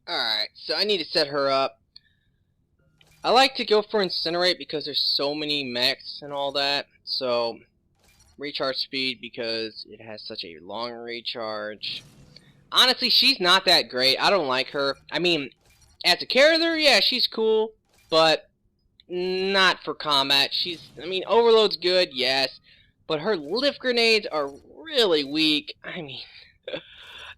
Alright, so I need to set her up. I like to go for Incinerate because there's so many mechs and all that. So, recharge speed because it has such a long recharge. Honestly, she's not that great. I don't like her. I mean, as a character, yeah, she's cool, but not for combat. I mean, Overload's good, yes, but her lift grenades are really weak. I mean,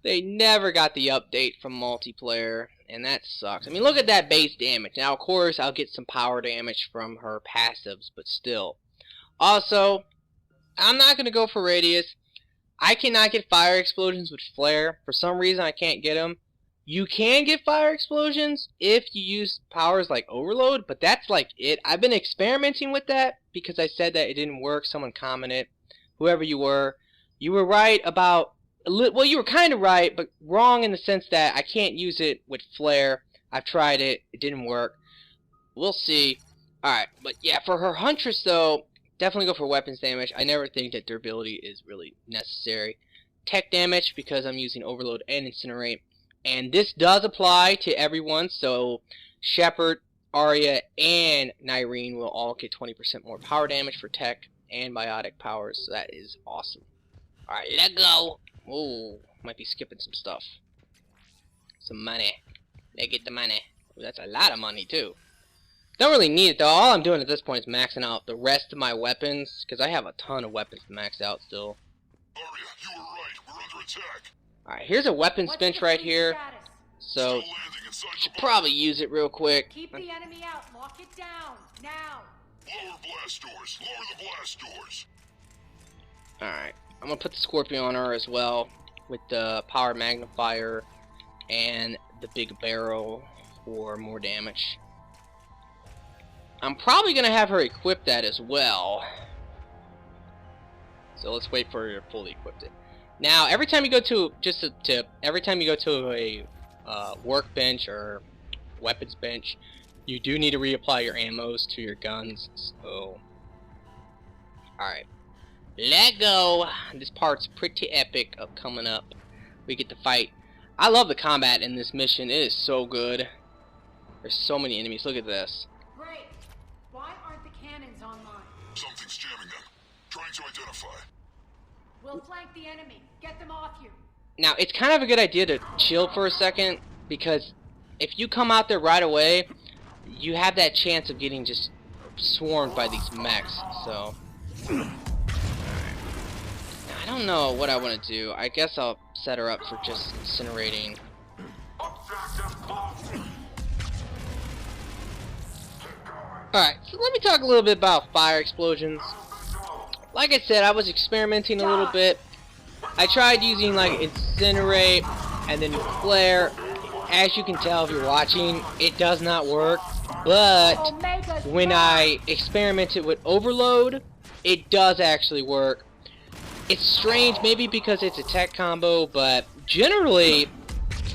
they never got the update from multiplayer, and that sucks. I mean, look at that base damage. Now, of course, I'll get some power damage from her passives, but still. Also, I'm not going to go for radius. I cannot get fire explosions with flare. For some reason, I can't get them. You can get fire explosions if you use powers like Overload, but that's like it. I've been experimenting with that because I said that it didn't work. Someone commented, whoever you were right about, well, you were kind of right, but wrong in the sense that I can't use it with flare. I've tried it. It didn't work. We'll see. Alright, but yeah, for her Huntress, though, definitely go for weapons damage. I never think that durability is really necessary. Tech damage, because I'm using Overload and Incinerate. And this does apply to everyone, so Shepard, Arya, and Nyreen will all get 20% more power damage for tech and biotic powers, so that is awesome. Alright, let go! Oh, might be skipping some stuff. Some money. Let's get the money. Ooh, that's a lot of money, too. Don't really need it, though. All I'm doing at this point is maxing out the rest of my weapons, because I have a ton of weapons to max out still. Arya, you were right. We're under attack. Alright, here's a weapons bench right here. So, should probably use it real quick. Keep the enemy out. Lock it down. Now. Lower blast doors. Lower the blast doors. Alright, I'm going to put the Scorpion on her as well, with the power magnifier and the big barrel for more damage. I'm probably going to have her equip that as well. So let's wait for her to fully equip it. Now, every time you go to, just a tip, every time you go to a workbench or weapons bench, you do need to reapply your ammos to your guns. So, alright. Let go! This part's pretty epic of coming up. We get to fight. I love the combat in this mission. It is so good. There's so many enemies. Look at this. Great. Why aren't the cannons online? Something's jamming them. Trying to identify. We'll flank the enemy. Get them off you. Now, it's kind of a good idea to chill for a second, because if you come out there right away, you have that chance of getting just swarmed by these mechs, so. Now, I don't know what I want to do. I guess I'll set her up for just incinerating. Alright, so let me talk a little bit about fire explosions. Like I said, I was experimenting a little bit. I tried using like Incinerate and then Flare. As you can tell if you're watching, it does not work. But when I experimented with Overload, it does actually work. It's strange, maybe because it's a tech combo, but generally,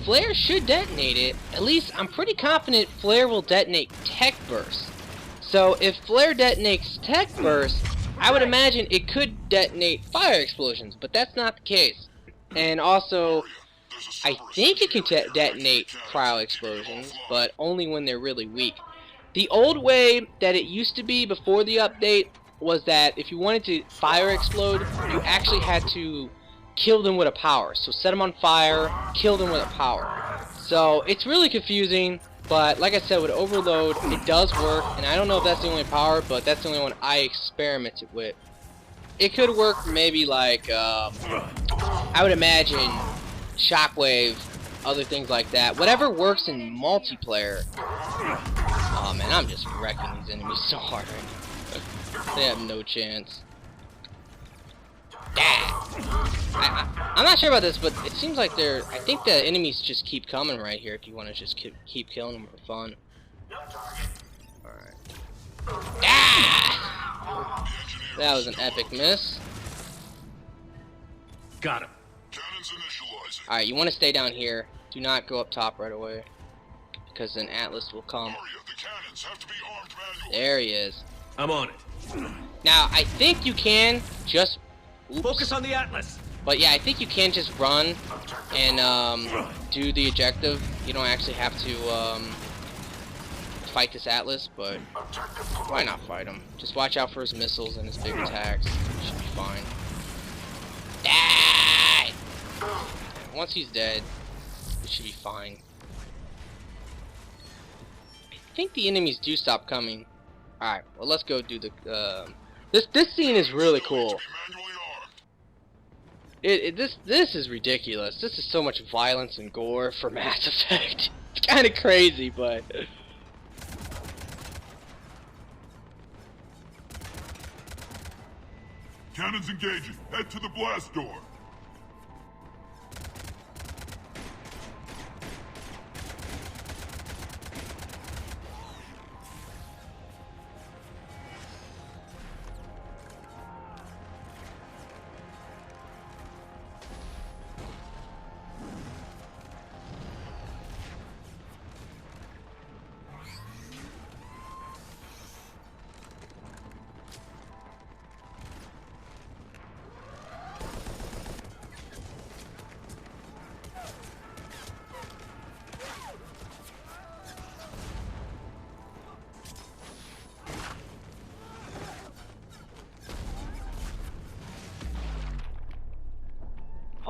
Flare should detonate it. At least I'm pretty confident Flare will detonate Tech Burst. So if Flare detonates Tech Burst, I would imagine it could detonate fire explosions, but that's not the case. And also, I think it can detonate cryo explosions, but only when they're really weak. The old way that it used to be before the update was that if you wanted to fire explode, you actually had to kill them with a power. So set them on fire, kill them with a power. So it's really confusing. But like I said, with Overload, it does work, and I don't know if that's the only power, but that's the only one I experimented with. It could work maybe like, I would imagine, Shockwave, other things like that. Whatever works in multiplayer. Oh man, I'm just wrecking these enemies so hard right now. They have no chance. I'm not sure about this, but it seems like I think the enemies just keep coming right here if you want to just keep killing them for fun. Alright. That was an epic miss. Got him. Cannons initializing. Alright, you want to stay down here. Do not go up top right away, because then Atlas will come. Arya, the cannons have to be armed manually. There he is. I'm on it. Now, I think you can just... Oops. Focus on the Atlas. But yeah, I think you can just run and do the objective. You don't actually have to fight this Atlas, but why not fight him? Just watch out for his missiles and his big attacks. You should be fine. Die! Once he's dead, it should be fine. I think the enemies do stop coming. Alright, well let's go do the this scene is really cool. This is ridiculous. This is so much violence and gore for Mass Effect. It's kind of crazy, but Cannons engaging. Head to the blast door.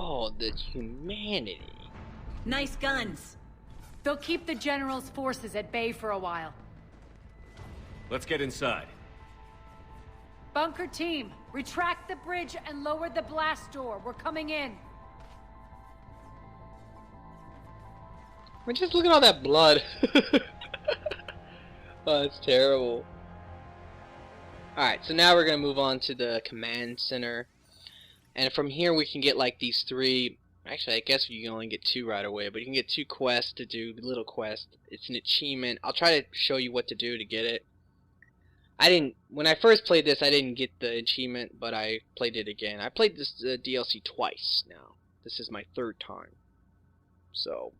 oh, the humanity. Nice guns. They'll keep the General's forces at bay for a while. Let's get inside. Bunker team, retract the bridge and lower the blast door. We're coming in. I mean, just look at all that blood. Oh, that's terrible. Alright, so now we're going to move on to the command center. And from here we can get like these 3... Actually, I guess you can only get 2 right away, but you can get 2 quests to do, little quests. It's an achievement. I'll try to show you what to do to get it. When I first played this, I didn't get the achievement, but I played it again. I played this DLC twice now. This is my 3rd time. So...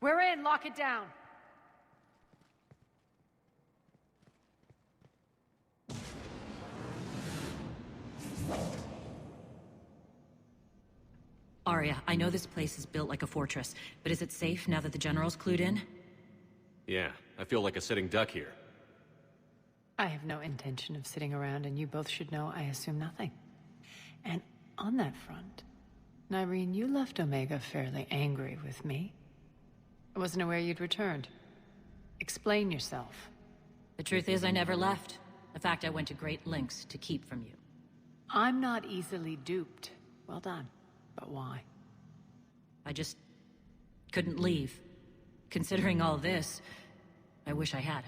We're in. Lock it down. Arya, I know this place is built like a fortress, but is it safe now that the General's clued in? Yeah, I feel like a sitting duck here. I have no intention of sitting around, and you both should know I assume nothing. And on that front, Nyreen, you left Omega fairly angry with me. I wasn't aware you'd returned. Explain yourself. The truth is I never left. In fact, I went to great lengths to keep from you. I'm not easily duped. Well done. But why? I just couldn't leave. Considering all this, I wish I had.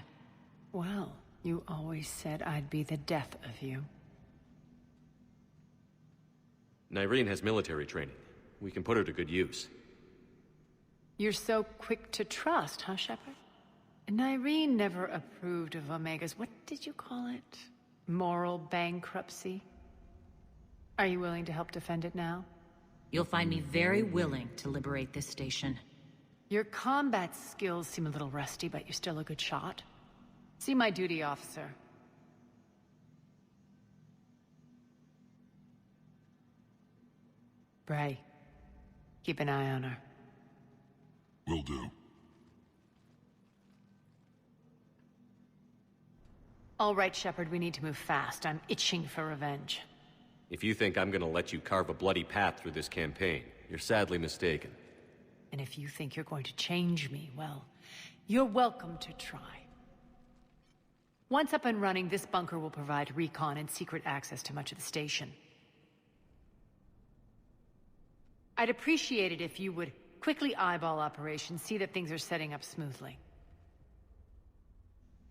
Well, you always said I'd be the death of you. Nyreen has military training. We can put her to good use. You're so quick to trust, huh, Shepard? Nyreen never approved of Omega's, what did you call it? Moral bankruptcy? Are you willing to help defend it now? You'll find me very willing to liberate this station. Your combat skills seem a little rusty, but you're still a good shot. See my duty officer. Bray, keep an eye on her. Will do. All right, Shepard, we need to move fast. I'm itching for revenge. If you think I'm gonna let you carve a bloody path through this campaign, you're sadly mistaken. And if you think you're going to change me, well, you're welcome to try. Once up and running, this bunker will provide recon and secret access to much of the station. I'd appreciate it if you would quickly eyeball operations, see that things are setting up smoothly.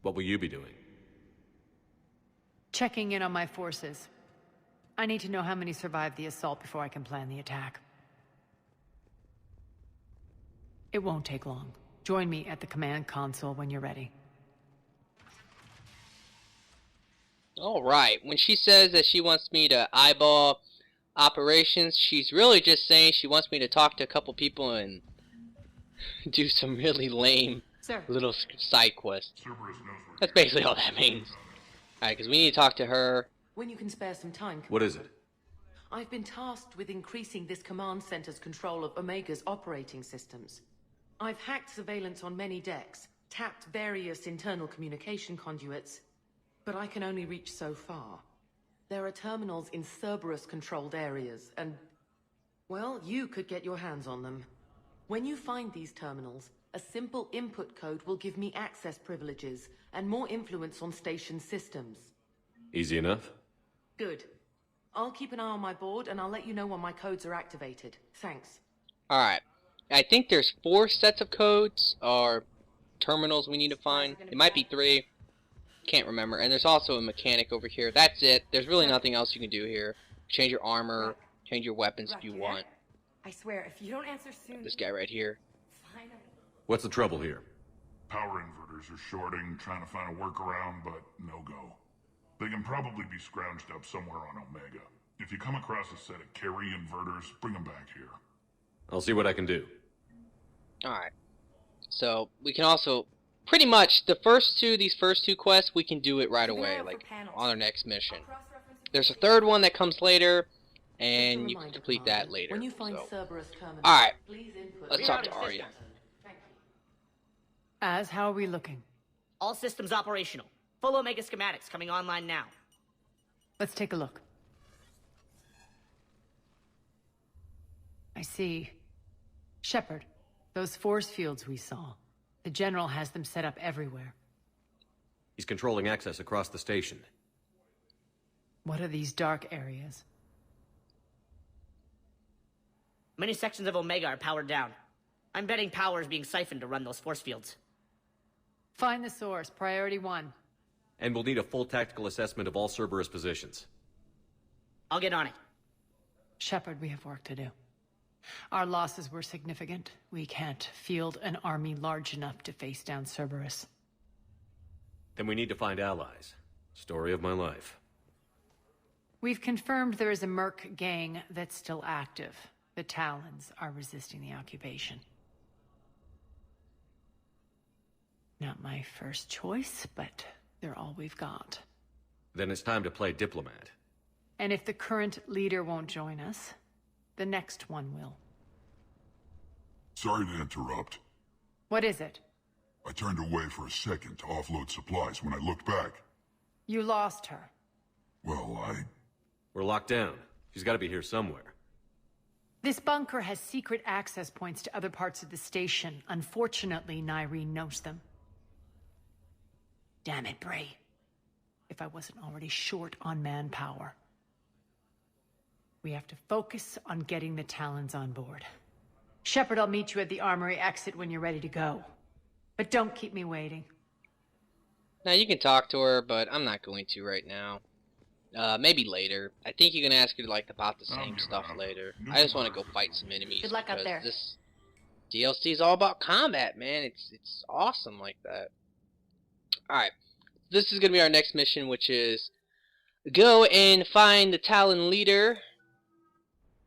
What will you be doing? Checking in on my forces. I need to know how many survived the assault before I can plan the attack. It won't take long. Join me at the command console when you're ready. Alright, when she says that she wants me to eyeball operations. She's really just saying she wants me to talk to a couple people and do some really lame Sir. little side quests. Cerberus knows we're That's basically all that means. Alright, because we need to talk to her. When you can spare some time, What is it? I've been tasked with increasing this command center's control of Omega's operating systems. I've hacked surveillance on many decks, tapped various internal communication conduits, but I can only reach so far. There are terminals in Cerberus-controlled areas, and, well, you could get your hands on them. When you find these terminals, a simple input code will give me access privileges and more influence on station systems. Easy enough? Good. I'll keep an eye on my board, and I'll let you know when my codes are activated. Thanks. Alright. I think there's 4 sets of codes, or terminals we need to find. It might be 3. Can't remember. And there's also a mechanic over here. That's it. There's really nothing else you can do here. Change your armor, change your weapons if you want. I swear, if you don't answer soon... This guy right here. Finally. What's the trouble here? Power inverters are shorting, trying to find a workaround, but no go. They can probably be scrounged up somewhere on Omega. If you come across a set of carry inverters, bring them back here. I'll see what I can do. Alright. So, we can also... Pretty much, these first two quests, we can do it right Keep an eye away, out for like, panels. on our next mission. Cross-reference There's a third one that comes later, Just a and you can reminder, complete Commander, that later. When you find So. Cerberus terminals, Alright, please input. let's talk to Arya. Thank you. As, how are we looking? All systems operational. Full Omega schematics coming online now. Let's take a look. I see. Shepard, those force fields we saw. The General has them set up everywhere. He's controlling access across the station. What are these dark areas? Many sections of Omega are powered down. I'm betting power is being siphoned to run those force fields. Find the source, priority 1. And we'll need a full tactical assessment of all Cerberus positions. I'll get on it. Shepard, we have work to do. Our losses were significant. We can't field an army large enough to face down Cerberus. Then we need to find allies. Story of my life. We've confirmed there is a Merc gang that's still active. The Talons are resisting the occupation. Not my first choice, but they're all we've got. Then it's time to play diplomat. And if the current leader won't join us, the next one will. Sorry to interrupt. What is it? I turned away for a second to offload supplies. When I looked back, You lost her. well, We're locked down. She's got to be here somewhere. This bunker has secret access points to other parts of the station. Unfortunately, Nyreen knows them. Damn it, Bray. If I wasn't already short on manpower. We have to focus on getting the Talons on board. Shepard, I'll meet you at the Armory exit when you're ready to go. But don't keep me waiting. Now, you can talk to her, but I'm not going to right now. Maybe later. I think you can ask her, like, about the same stuff later. I just want to go fight some enemies. Good luck up there. This DLC is all about combat, man. It's awesome like that. Alright. This is going to be our next mission, which is go and find the Talon leader.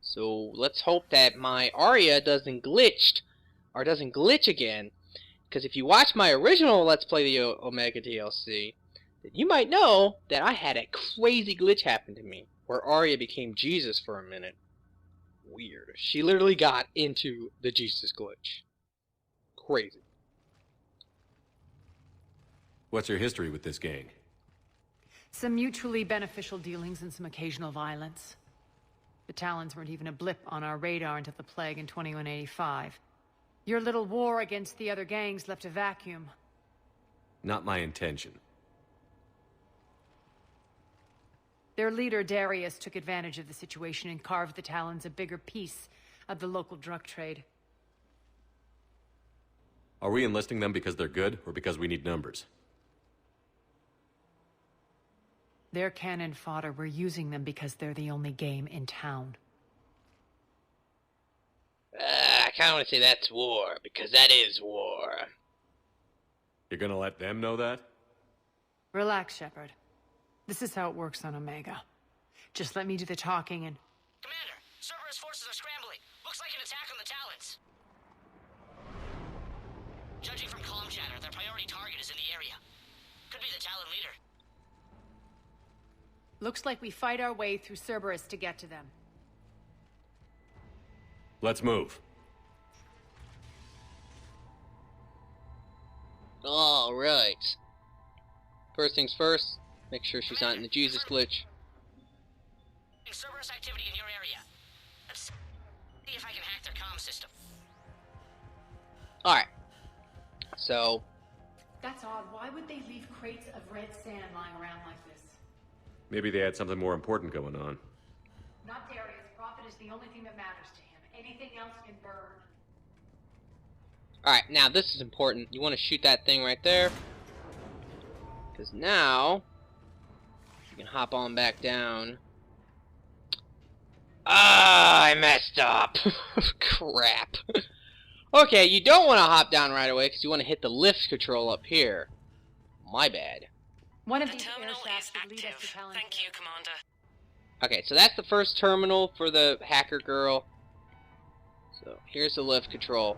So, let's hope that my Arya doesn't glitch again. Because if you watch my original Let's Play the Omega DLC, then you might know that I had a crazy glitch happen to me, where Arya became Jesus for a minute. Weird. She literally got into the Jesus glitch. Crazy. What's your history with this gang? Some mutually beneficial dealings and some occasional violence. The Talons weren't even a blip on our radar until the plague in 2185. Your little war against the other gangs left a vacuum. Not my intention. Their leader, Darius, took advantage of the situation and carved the Talons a bigger piece of the local drug trade. Are we enlisting them because they're good, or because we need numbers? They're cannon fodder. We're using them because they're the only game in town. I kind of want to say that's war, because that is war. You're gonna let them know that? Relax, Shepard. This is how it works on Omega. Just let me do the talking and Commander, Cerberus forces are scrambling. Looks like an attack on the Talons. Judging from comm chatter, their priority target is in the area. Could be the Talon leader. Looks like we fight our way through Cerberus to get to them. Let's move. Alright. First things first, make sure she's not in the Jesus glitch. Cerberus activity in your area. Let's see if I can hack their comm system. Alright. So, That's odd. Why would they leave crates of red sand lying around like this? Maybe they had something more important going on. Not Darius. Profit is the only thing that matters to him. Anything else can burn. alright, now this is important. You want to shoot that thing right there. Because now, you can hop on back down. Ah, I messed up. Crap. Okay, you don't want to hop down right away because you want to hit the lift control up here. My bad. One of The these air terminal shafts is would lead us to active. Talon. Thank you, Commander. Okay, so that's the first terminal for the hacker girl. So here's the lift control.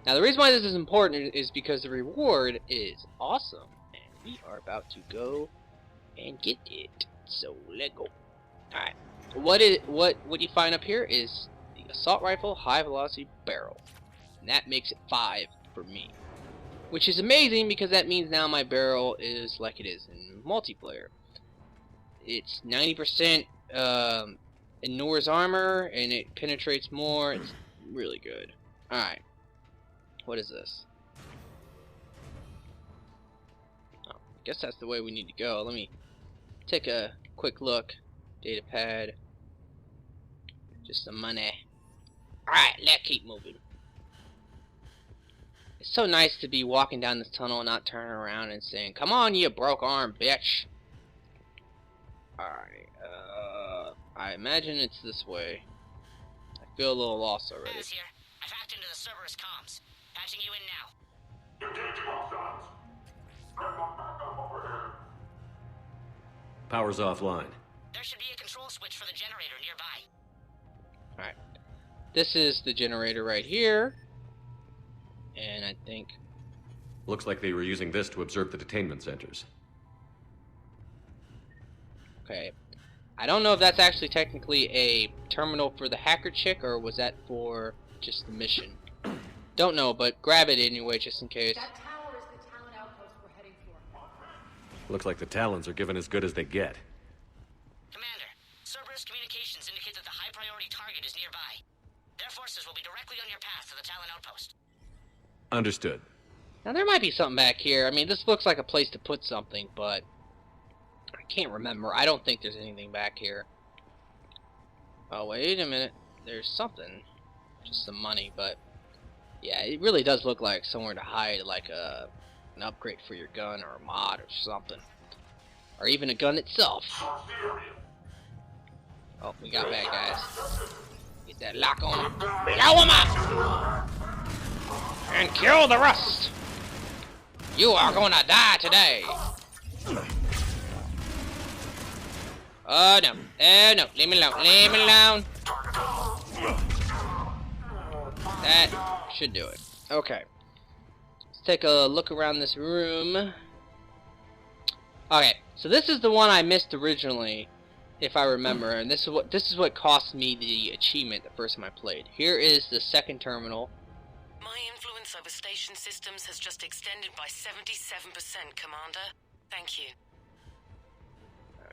Now the reason why this is important is because the reward is awesome. And we are about to go and get it. So let's go. Alright. What you find up here is the assault rifle high velocity barrel. And that makes it 5 for me. Which is amazing because that means now my barrel is like it is in multiplayer. It's 90% ignores armor and it penetrates more. It's really good. Alright. What is this? Oh, I guess that's the way we need to go. Let me take a quick look. Data pad. Just some money. Alright, let's keep moving. It's so nice to be walking down this tunnel and not turning around and saying, "Come on, you broke arm, bitch." Alright, I imagine it's this way. I feel a little lost already. Here. I've hacked into the Cerberus comms. Patching you in now. Engaging hostiles. Bring them back up over here. Power's offline. There should be a control switch for the generator nearby. Alright. This is the generator right here. And I think... Looks like they were using this to observe the detainment centers. Okay. I don't know if that's actually technically a terminal for the hacker chick, or was that for just the mission. Don't know, but grab it anyway, just in case. That tower is the Talon outpost we're heading for. Looks like the Talons are given as good as they get. Commander, Cerberus communications indicate that the high priority target is nearby. Their forces will be directly on your path to the Talon outpost. Understood. Now there might be something back here. I mean, this looks like a place to put something, but I can't remember. I don't think there's anything back here. Oh, wait a minute. There's something. Just some money, but yeah, it really does look like somewhere to hide, like an upgrade for your gun or a mod or something. Or even a gun itself. Oh, we got bad guys. Get that lock on. Blow them up! And kill the rest! You are gonna die today! Oh no. Oh no. Leave me alone. Leave me alone. That should do it. Okay. Let's take a look around this room. Okay, so this is the one I missed originally, if I remember, and this is what cost me the achievement the first time I played. Here is the second terminal. My influence over station systems has just extended by 77%, Commander. Thank you.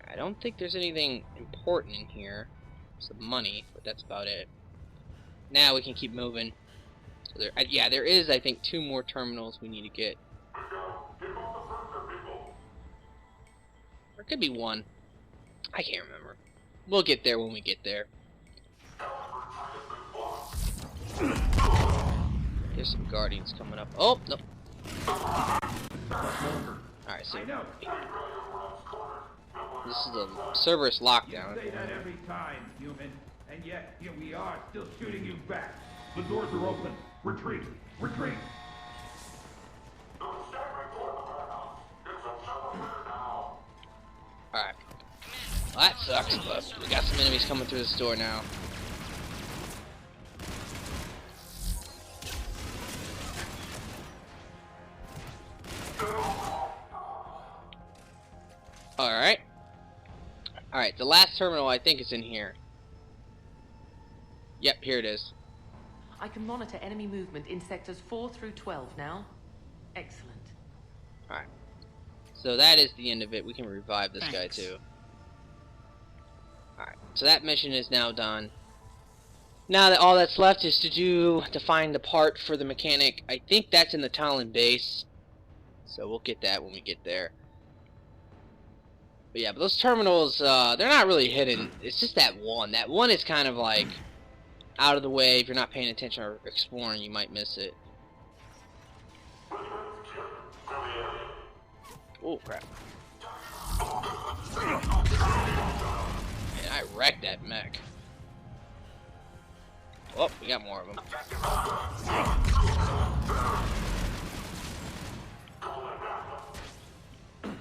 I don't think there's anything important in here. Some money, but that's about it. Now we can keep moving. So there, yeah, there is, I think, 2 more terminals we need to get. Or it could be 1. I can't remember. We'll get there when we get there. There's some guardians coming up. Oh, no. Alright, so this is a Cerberus lockdown. You say that every time, human, and yet here we are, still shooting you back. The doors are open. Retreat! Retreat! Alright. Well, that sucks, but we got some enemies coming through this door now. Alright. Alright, the last terminal I think is in here. Yep, here it is. I can monitor enemy movement in sectors 4 through 12 now. Excellent. Alright. So that is the end of it. We can revive this guy too. Alright, so that mission is now done. Now that all that's left is to find the part for the mechanic. I think that's in the Talon base. So we'll get that when we get there. But yeah, but those terminals, they're not really hidden. It's just that one. That one is kind of like out of the way. If you're not paying attention or exploring, you might miss it. Oh, crap. Man, I wrecked that mech. Oh, we got more of them.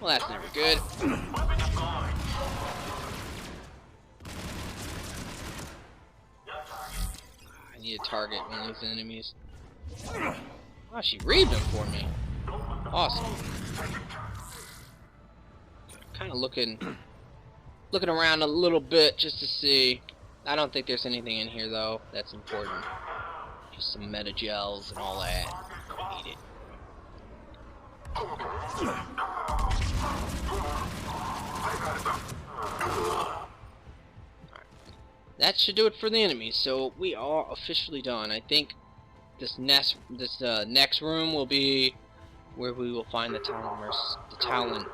Well, that's never good. I need to target one of these enemies. Oh, she reaved him for me. Awesome. Kind of looking around a little bit just to see. I don't think there's anything in here though that's important. Just some meta gels and all that. Eat it. That should do it for the enemies. So we are officially done. I think this next room will be where we will find the Talon.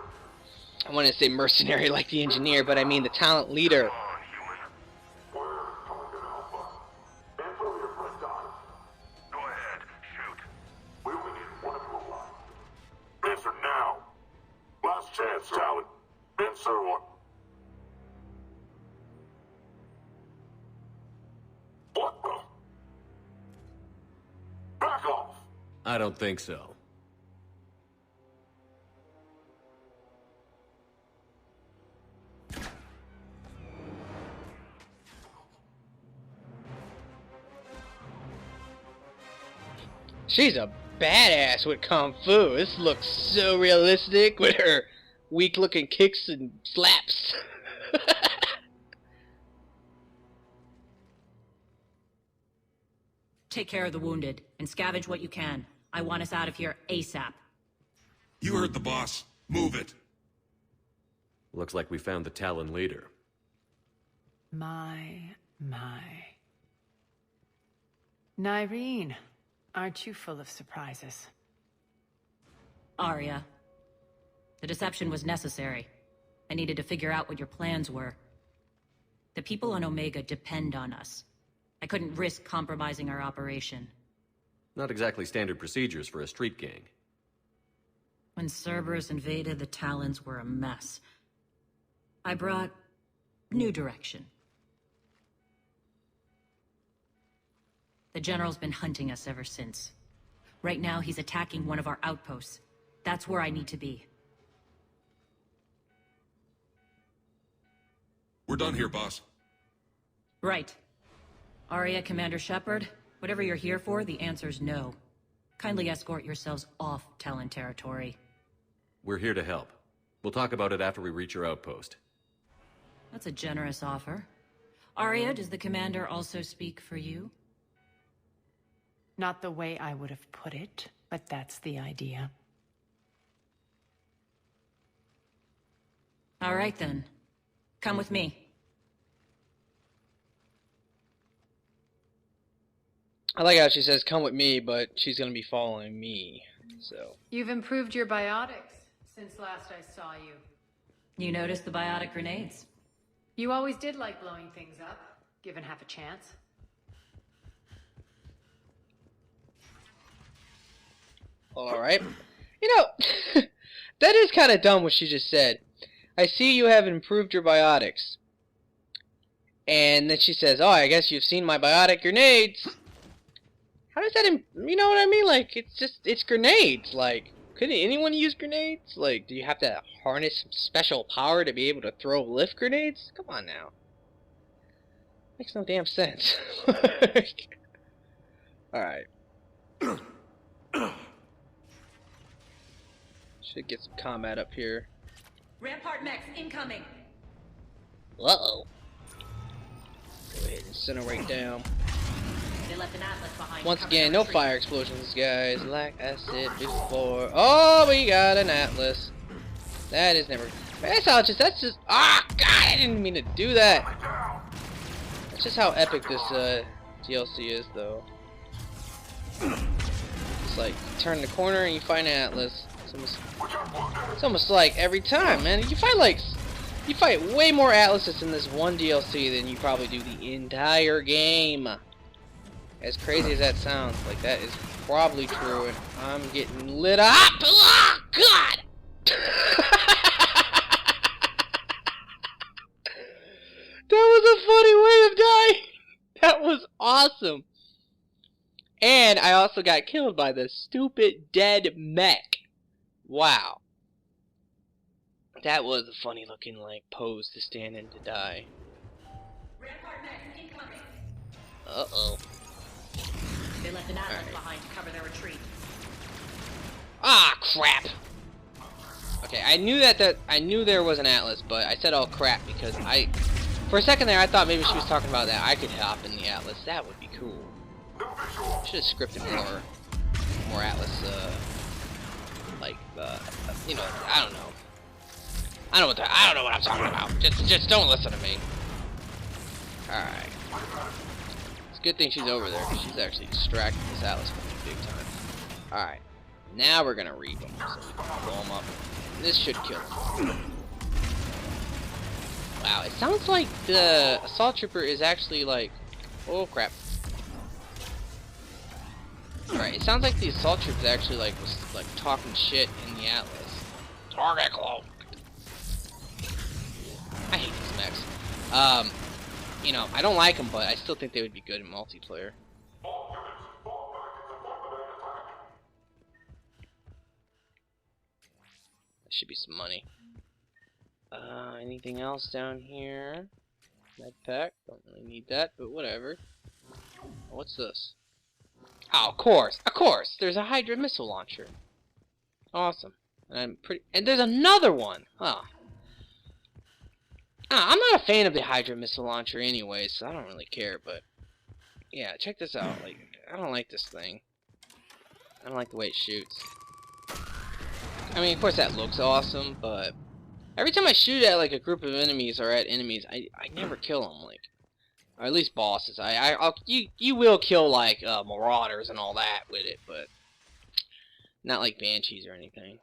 I want to say mercenary like the engineer, but I mean the talent leader. Answer now. Last chance, Talon. Answer one. What the? Back off. I don't think so. She's a badass with Kung Fu. This looks so realistic with her weak looking kicks and slaps. Take care of the wounded and scavenge what you can. I want us out of here ASAP. You heard the boss. Move it. Looks like we found the Talon leader. My. Nyreen, aren't you full of surprises? Arya. The deception was necessary. I needed to figure out what your plans were. The people on Omega depend on us. I couldn't risk compromising our operation. Not exactly standard procedures for a street gang. When Cerberus invaded, the Talons were a mess. I brought new direction. The General's been hunting us ever since. Right now, he's attacking one of our outposts. That's where I need to be. We're done here, boss. Right. Arya, Commander Shepard, whatever you're here for, the answer's no. Kindly escort yourselves off Talon territory. We're here to help. We'll talk about it after we reach your outpost. That's a generous offer. Arya, does the Commander also speak for you? Not the way I would have put it, but that's the idea. All right then. Come with me. I like how she says, come with me, but she's going to be following me, so. You've improved your biotics since last I saw you. You noticed the biotic grenades? You always did like blowing things up, given half a chance. Alright. You know, that is kind of dumb what she just said. I see you have improved your biotics. And then she says, oh, I guess you've seen my biotic grenades. How does that, you know what I mean? Like, it's grenades. Like, couldn't anyone use grenades? Like, do you have to harness some special power to be able to throw lift grenades? Come on now. Makes no damn sense. Alright. Should get some combat up here. Rampart mechs incoming. Uh-oh. Go ahead and incinerate down. They left an atlas behind. Once again, no fire explosions, guys, like I said before. Oh, we got an atlas. That is never. That's just. Ah, God, I didn't mean to do that. That's just how epic this DLC is, though. It's like you turn the corner and you find an atlas. It's almost like every time, man. You fight way more atlases in this one DLC than you probably do the entire game. As crazy as that sounds, like that is probably true, and I'm getting lit up. Oh, God! That was a funny way of dying. That was awesome. And I also got killed by the stupid dead mech. Wow. That was a funny looking like pose to stand in to die. Uh-oh. They left an atlas behind to cover their retreat. Ah, crap. Okay, I knew there was an atlas, but I said oh crap because for a second there I thought maybe she was talking about that I could hop in the atlas. That would be cool. Should have scripted more atlas you know, I don't know. I don't know what I'm talking about. Just don't listen to me. Alright. It's a good thing she's over there, because she's actually distracting this atlas from me big time. Alright. Now we're gonna read them. So we can blow them up. This should kill them. Wow, it sounds like the assault trooper is actually like... Oh crap. Alright, it sounds like the assault trooper is actually like was like talking shit in the atlas. Target cloak. I hate these mechs. You know, I don't like them, but I still think they would be good in multiplayer. That should be some money. Anything else down here? Med pack. Don't really need that, but whatever. What's this? Oh, of course! Of course! There's a Hydra missile launcher. Awesome. And there's another one! Huh. I'm not a fan of the Hydra missile launcher anyway, so I don't really care, but... Yeah, check this out. Like, I don't like this thing. I don't like the way it shoots. I mean, of course that looks awesome, but... Every time I shoot at, like, a group of enemies or at enemies, I never kill them, like... Or at least bosses. You will kill, like, marauders and all that with it, but... Not like banshees or anything.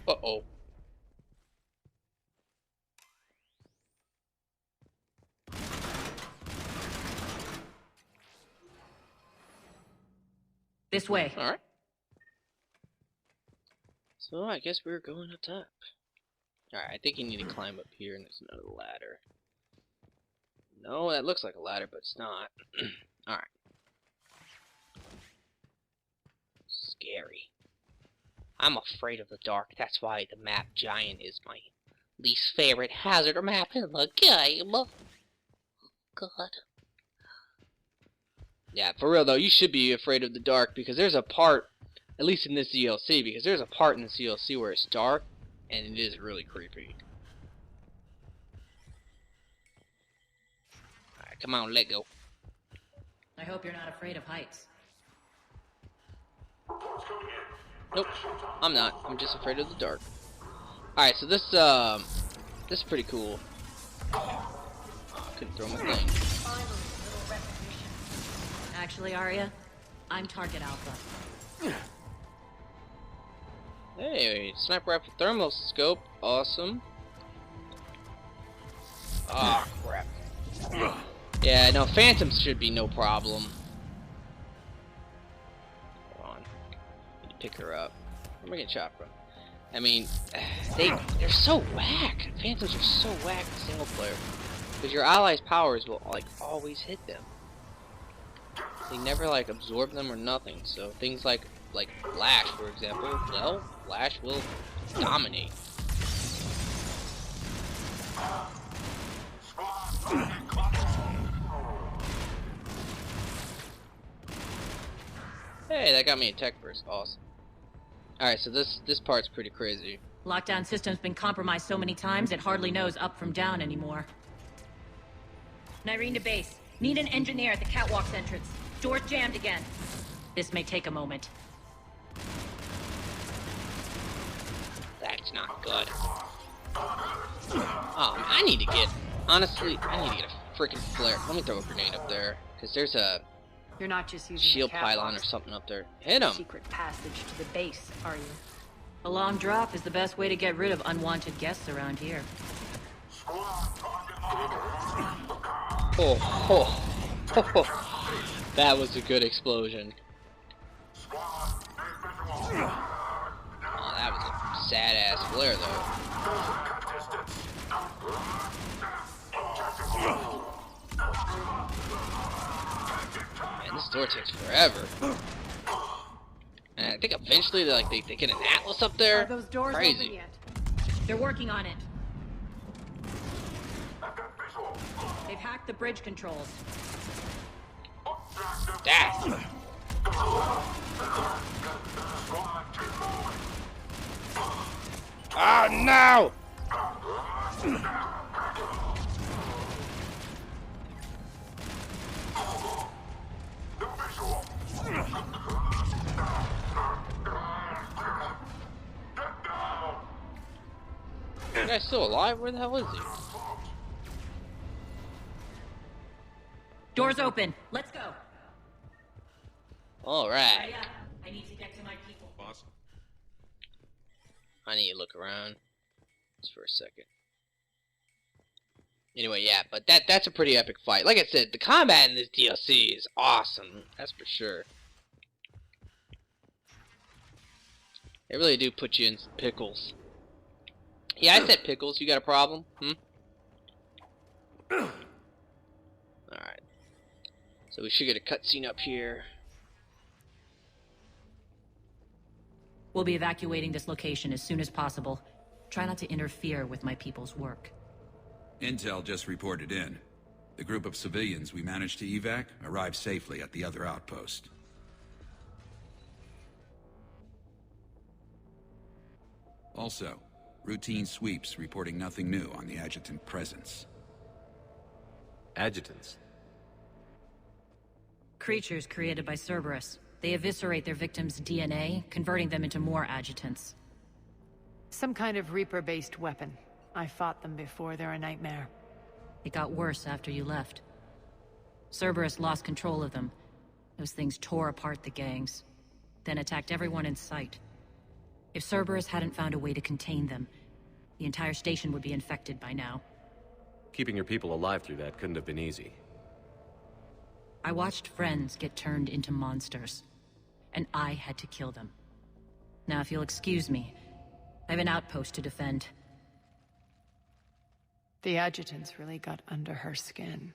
Uh-oh. This way. Alright. So I guess we're going up top. Alright, I think you need to climb up here and there's another ladder. No, that looks like a ladder, but it's not. Alright. Scary. I'm afraid of the dark. That's why the map giant is my least favorite hazard map in the game. God. Yeah, for real though, you should be afraid of the dark because there's a part, at least in this DLC, because there's a part in this DLC where it's dark and it is really creepy. Alright, come on, let go. I hope you're not afraid of heights. Nope, I'm not. I'm just afraid of the dark. Alright, so this is pretty cool. Couldn't throw my thing. Actually, Arya, I'm target alpha. Hey, sniper rifle thermal scope, awesome. Ah, crap. Yeah, no, phantoms should be no problem. Hold on. Need to pick her up. Where am I getting shot from? I mean, they're so whack. Phantoms are so whack in single player. Because your allies' powers will, like, always hit them. They never, like, absorb them or nothing. So things like Flash, for example, well, Flash will dominate. Hey, that got me a tech burst. Awesome. Alright, so this part's pretty crazy. Lockdown system's been compromised so many times it hardly knows up from down anymore. Nyreen to base. Need an engineer at the catwalk's entrance. Door's jammed again. This may take a moment. That's not good. Oh, man, I need to get... Honestly, I need to get a freaking flare. Let me throw a grenade up there. Because there's a You're not just using shield the pylon or catwalks. something up there. Hit him! Secret passage to the base, are you? A long drop is the best way to get rid of unwanted guests around here. Oh, that was a good explosion. Oh, that was a sad-ass flare, though. Man, this door takes forever. And I think eventually, they get an Atlas up there. Are those doors Crazy. open yet? They're working on it. They've hacked the bridge controls. That. Oh no! That guy's still alive? Where the hell is he? Doors open. Let's go. Alright. I need to get to my people. Boss. I need to look around. Just for a second. Anyway, yeah, but that's a pretty epic fight. Like I said, the combat in this DLC is awesome. That's for sure. They really do put you in some pickles. Yeah, I said pickles. You got a problem? Alright. So we should get a cutscene up here. We'll be evacuating this location as soon as possible. Try not to interfere with my people's work. Intel just reported in. The group of civilians we managed to evac arrived safely at the other outpost. Also, routine sweeps reporting nothing new on the adjutant presence. Adjutants? Creatures created by Cerberus. They eviscerate their victims' DNA, converting them into more adjutants. Some kind of Reaper-based weapon. I fought them before, they're a nightmare. It got worse after you left. Cerberus lost control of them. Those things tore apart the gangs, then attacked everyone in sight. If Cerberus hadn't found a way to contain them, the entire station would be infected by now. Keeping your people alive through that couldn't have been easy. I watched friends get turned into monsters, and I had to kill them. Now, if you'll excuse me, I have an outpost to defend. The adjutants really got under her skin.